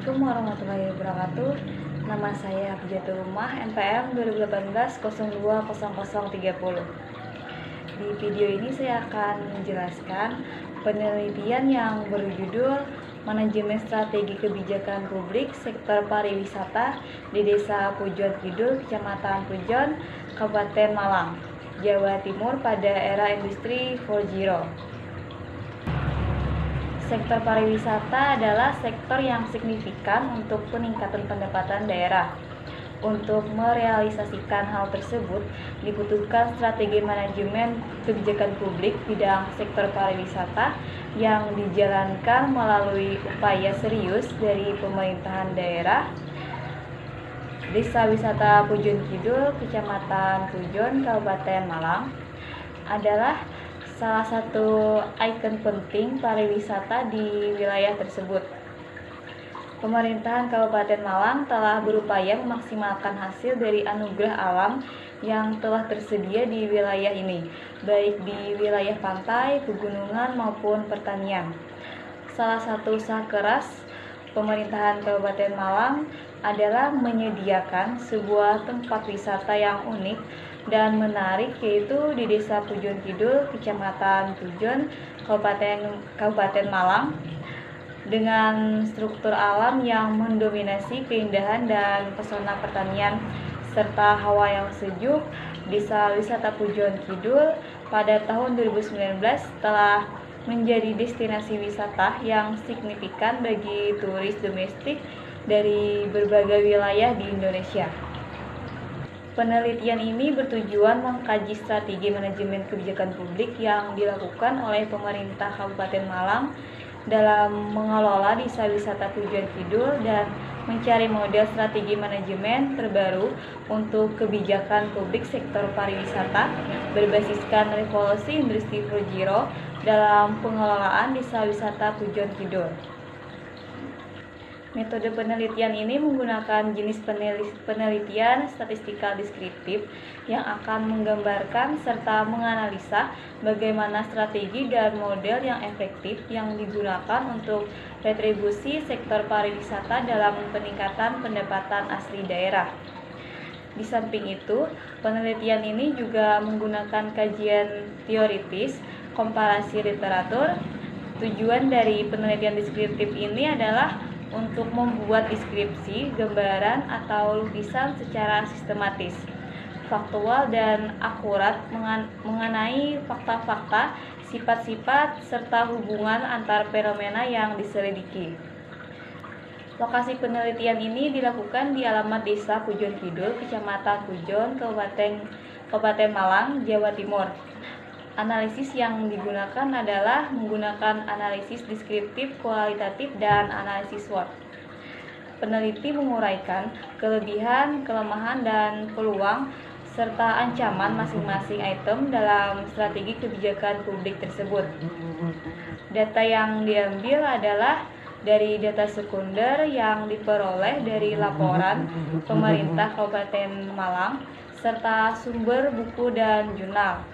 Assalamualaikum warahmatullahi wabarakatuh. Nama saya Hafidzatul Ummah, NPM 2018-020030. Di video ini saya akan menjelaskan penelitian yang berjudul Manajemen Strategi Kebijakan Publik Sektor Pariwisata di Desa Pujon Kidul, Kecamatan Pujon, Kabupaten Malang, Jawa Timur pada era Industri 4.0. Sektor pariwisata adalah sektor yang signifikan untuk peningkatan pendapatan daerah. Untuk merealisasikan hal tersebut, dibutuhkan strategi manajemen kebijakan publik bidang sektor pariwisata yang dijalankan melalui upaya serius dari pemerintahan daerah. Desa Wisata Pujon Kidul, Kecamatan Pujon, Kabupaten Malang adalah salah satu ikon penting pariwisata di wilayah tersebut. Pemerintahan Kabupaten Malang telah berupaya memaksimalkan hasil dari anugerah alam yang telah tersedia di wilayah ini, baik di wilayah pantai, pegunungan maupun pertanian. Salah satu usaha keras pemerintahan Kabupaten Malang adalah menyediakan sebuah tempat wisata yang unik dan menarik, yaitu di Desa Pujon Kidul, Kecamatan Pujon, Kabupaten Malang, dengan struktur alam yang mendominasi keindahan dan pesona pertanian serta hawa yang sejuk. Desa Wisata Pujon Kidul pada tahun 2019 telah menjadi destinasi wisata yang signifikan bagi turis domestik dari berbagai wilayah di Indonesia. Penelitian ini bertujuan mengkaji strategi manajemen kebijakan publik yang dilakukan oleh pemerintah Kabupaten Malang dalam mengelola Desa Wisata Pujon Kidul dan mencari model strategi manajemen terbaru untuk kebijakan publik sektor pariwisata berbasiskan revolusi Industri 4.0 dalam pengelolaan Desa Wisata Pujon Kidul. Metode penelitian ini menggunakan jenis penelitian statistikal deskriptif yang akan menggambarkan serta menganalisa bagaimana strategi dan model yang efektif yang digunakan untuk retribusi sektor pariwisata dalam peningkatan pendapatan asli daerah. Di samping itu, penelitian ini juga menggunakan kajian teoritis, komparasi literatur. Tujuan dari penelitian deskriptif ini adalah untuk membuat deskripsi, gambaran, atau lukisan secara sistematis, faktual, dan akurat mengenai fakta-fakta, sifat-sifat, serta hubungan antar fenomena yang diselidiki. Lokasi penelitian ini dilakukan di alamat Desa Pujon Kidul, Kecamatan Pujon, Kabupaten Malang, Jawa Timur. Analisis yang digunakan adalah menggunakan analisis deskriptif, kualitatif, dan analisis SWOT. Peneliti menguraikan kelebihan, kelemahan, dan peluang serta ancaman masing-masing item dalam strategi kebijakan publik tersebut. Data yang diambil adalah dari data sekunder yang diperoleh dari laporan pemerintah Kabupaten Malang serta sumber buku dan jurnal.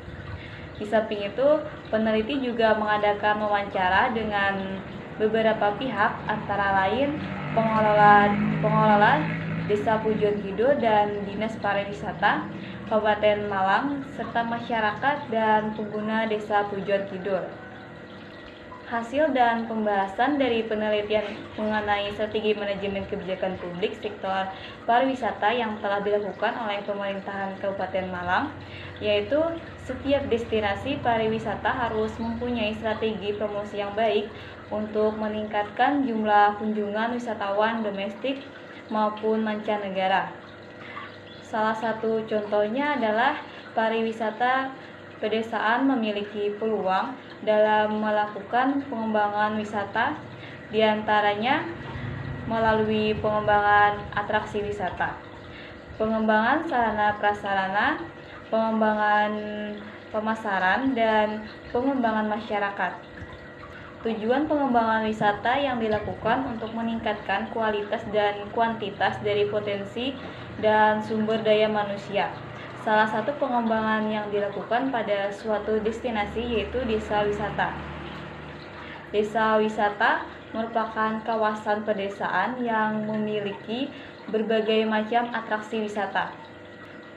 Di samping itu, peneliti juga mengadakan wawancara dengan beberapa pihak, antara lain pengelola Desa Pujon Kidul dan Dinas Pariwisata Kabupaten Malang, serta masyarakat dan pengguna Desa Pujon Kidul. Hasil dan pembahasan dari penelitian mengenai strategi manajemen kebijakan publik sektor pariwisata yang telah dilakukan oleh pemerintahan Kabupaten Malang, yaitu setiap destinasi pariwisata harus mempunyai strategi promosi yang baik untuk meningkatkan jumlah kunjungan wisatawan domestik maupun mancanegara. Salah satu contohnya adalah pariwisata pedesaan memiliki peluang dalam melakukan pengembangan wisata, diantaranya melalui pengembangan atraksi wisata, pengembangan sarana prasarana, pengembangan pemasaran, dan pengembangan masyarakat. Tujuan pengembangan wisata yang dilakukan untuk meningkatkan kualitas dan kuantitas dari potensi dan sumber daya manusia. Salah satu pengembangan yang dilakukan pada suatu destinasi yaitu desa wisata. Desa wisata merupakan kawasan pedesaan yang memiliki berbagai macam atraksi wisata.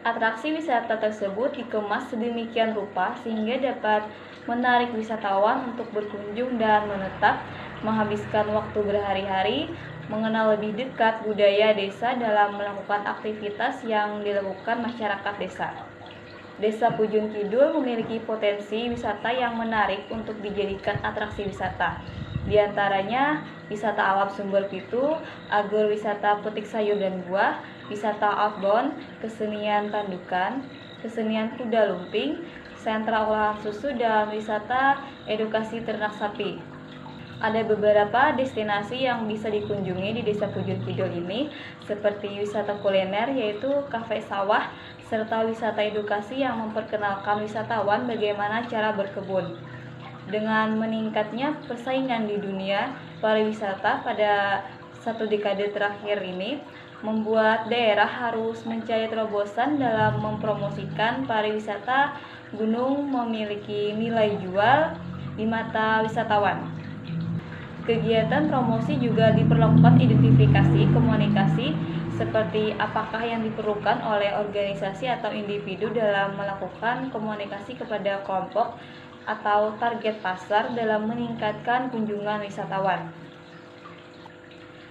Atraksi wisata tersebut dikemas sedemikian rupa sehingga dapat menarik wisatawan untuk berkunjung dan menetap, menghabiskan waktu berhari-hari, mengenal lebih dekat budaya desa dalam melakukan aktivitas yang dilakukan masyarakat desa. Desa Pujon Kidul memiliki potensi wisata yang menarik untuk dijadikan atraksi wisata. Di antaranya wisata alam Sumber Pitu, agrowisata petik sayur dan buah, wisata outbound, kesenian tandukan, kesenian kuda lumping, sentra olahan susu, dan wisata edukasi ternak sapi. Ada beberapa destinasi yang bisa dikunjungi di Desa Pujon Kidul ini, seperti wisata kuliner yaitu kafe sawah, serta wisata edukasi yang memperkenalkan wisatawan bagaimana cara berkebun. Dengan meningkatnya persaingan di dunia pariwisata pada satu dekade terakhir ini, membuat daerah harus mencari terobosan dalam mempromosikan pariwisata gunung memiliki nilai jual di mata wisatawan. Kegiatan promosi juga diperlukan identifikasi komunikasi seperti apakah yang diperlukan oleh organisasi atau individu dalam melakukan komunikasi kepada kelompok atau target pasar dalam meningkatkan kunjungan wisatawan.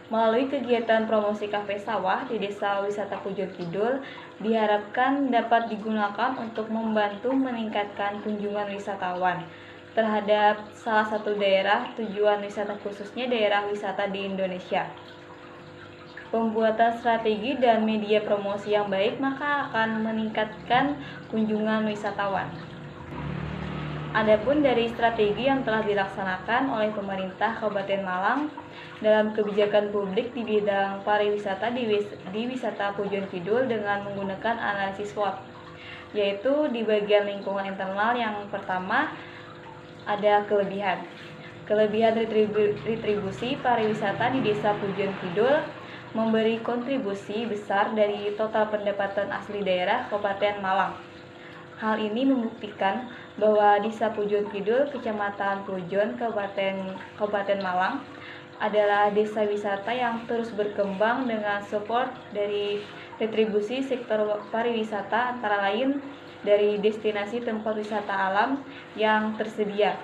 Melalui kegiatan promosi kafe sawah di Desa Wisata Pujon Kidul diharapkan dapat digunakan untuk membantu meningkatkan kunjungan wisatawan terhadap salah satu daerah tujuan wisata khususnya daerah wisata di Indonesia. Pembuatan strategi dan media promosi yang baik maka akan meningkatkan kunjungan wisatawan. Adapun dari strategi yang telah dilaksanakan oleh pemerintah Kabupaten Malang dalam kebijakan publik di bidang pariwisata di Wisata Pujon Kidul dengan menggunakan analisis SWOT, yaitu di bagian lingkungan internal yang pertama ada kelebihan. Kelebihan retribusi pariwisata di Desa Pujon Kidul memberi kontribusi besar dari total pendapatan asli daerah Kabupaten Malang. Hal ini membuktikan bahwa Desa Pujon Kidul, Kecamatan Pujon, Kabupaten Malang adalah desa wisata yang terus berkembang dengan support dari retribusi sektor pariwisata antara lain dari destinasi tempat wisata alam yang tersedia.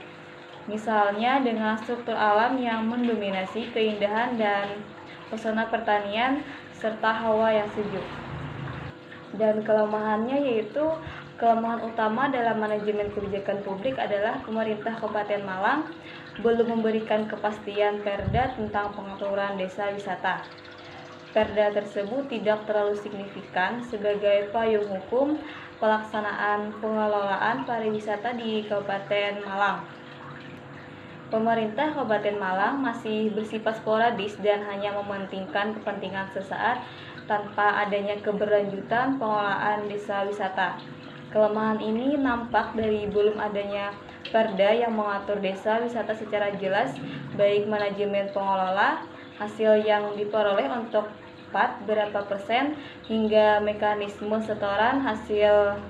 Misalnya dengan struktur alam yang mendominasi keindahan dan pesona pertanian serta hawa yang sejuk. Dan kelemahannya yaitu kelemahan utama dalam manajemen kebijakan publik adalah pemerintah Kabupaten Malang belum memberikan kepastian Perda tentang pengaturan desa wisata. Perda tersebut tidak terlalu signifikan sebagai payung hukum pelaksanaan pengelolaan pariwisata di Kabupaten Malang. Pemerintah Kabupaten Malang masih bersifat sporadis dan hanya mementingkan kepentingan sesaat tanpa adanya keberlanjutan pengelolaan desa wisata. Kelemahan ini nampak dari belum adanya Perda yang mengatur desa wisata secara jelas, baik manajemen pengelola, hasil yang diperoleh untuk berapa persen, hingga mekanisme setoran hasil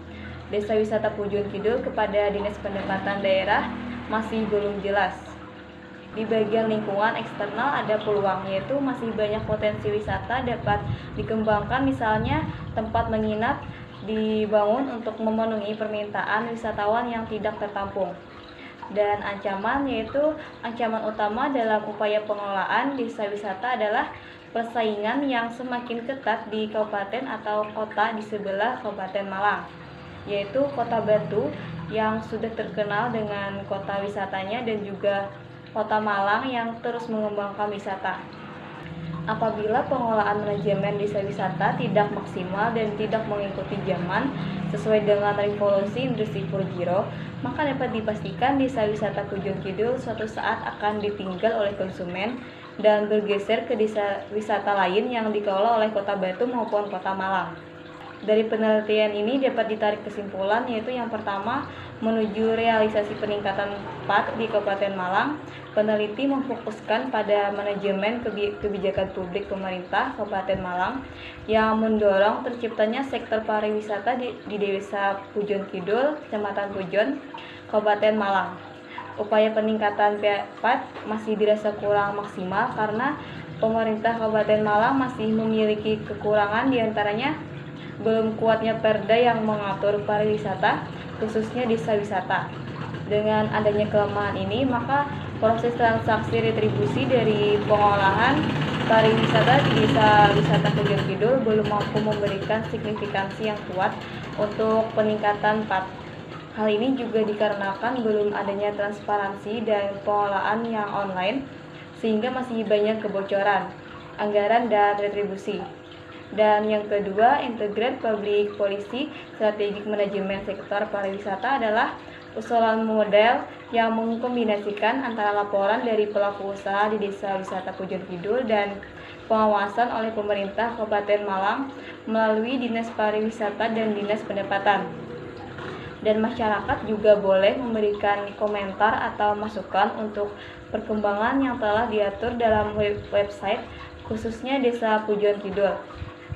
Desa Wisata Pujon Kidul kepada Dinas Pendapatan Daerah masih belum jelas. Di bagian lingkungan eksternal ada peluang, yaitu masih banyak potensi wisata dapat dikembangkan, misalnya tempat menginap dibangun untuk memenuhi permintaan wisatawan yang tidak tertampung. Dan ancaman, yaitu ancaman utama dalam upaya pengelolaan desa wisata adalah persaingan yang semakin ketat di kabupaten atau kota di sebelah Kabupaten Malang, yaitu Kota Batu yang sudah terkenal dengan kota wisatanya dan juga Kota Malang yang terus mengembangkan wisata. Apabila pengelolaan manajemen desa wisata tidak maksimal dan tidak mengikuti zaman sesuai dengan revolusi industri 4.0, maka dapat dipastikan desa wisata Pujon Kidul suatu saat akan ditinggal oleh konsumen dan bergeser ke desa wisata lain yang dikelola oleh Kota Batu maupun Kota Malang. Dari penelitian ini dapat ditarik kesimpulan, yaitu yang pertama, menuju realisasi peningkatan PAT di Kabupaten Malang, peneliti memfokuskan pada manajemen kebijakan publik pemerintah Kabupaten Malang yang mendorong terciptanya sektor pariwisata di Desa Pujon Kidul, Kecamatan Pujon, Kabupaten Malang. upaya peningkatan P4 masih dirasa kurang maksimal karena pemerintah Kabupaten Malang masih memiliki kekurangan, diantaranya belum kuatnya perda yang mengatur pariwisata, khususnya desa wisata. Dengan adanya kelemahan ini, maka proses transaksi retribusi dari pengolahan pariwisata di desa wisata Pujon Kidul belum mampu memberikan signifikansi yang kuat untuk peningkatan PAT. Hal ini juga dikarenakan belum adanya transparansi dan pengolahan yang online, sehingga masih banyak kebocoran anggaran dan retribusi. Dan yang kedua, Integrated Public Policy Strategic Management Sektor Pariwisata adalah usulan model yang mengkombinasikan antara laporan dari pelaku usaha di desa wisata Pujon Kidul dan pengawasan oleh pemerintah Kabupaten Malang melalui Dinas Pariwisata dan Dinas Pendapatan. Dan masyarakat juga boleh memberikan komentar atau masukan untuk perkembangan yang telah diatur dalam website khususnya Desa Pujon Kidul.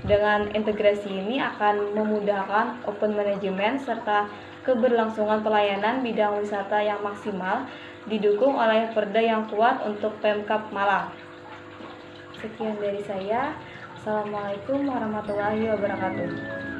Dengan integrasi ini akan memudahkan open management serta keberlangsungan pelayanan bidang wisata yang maksimal, didukung oleh perda yang kuat untuk Pemkab Malang. Sekian dari saya. Assalamualaikum warahmatullahi wabarakatuh.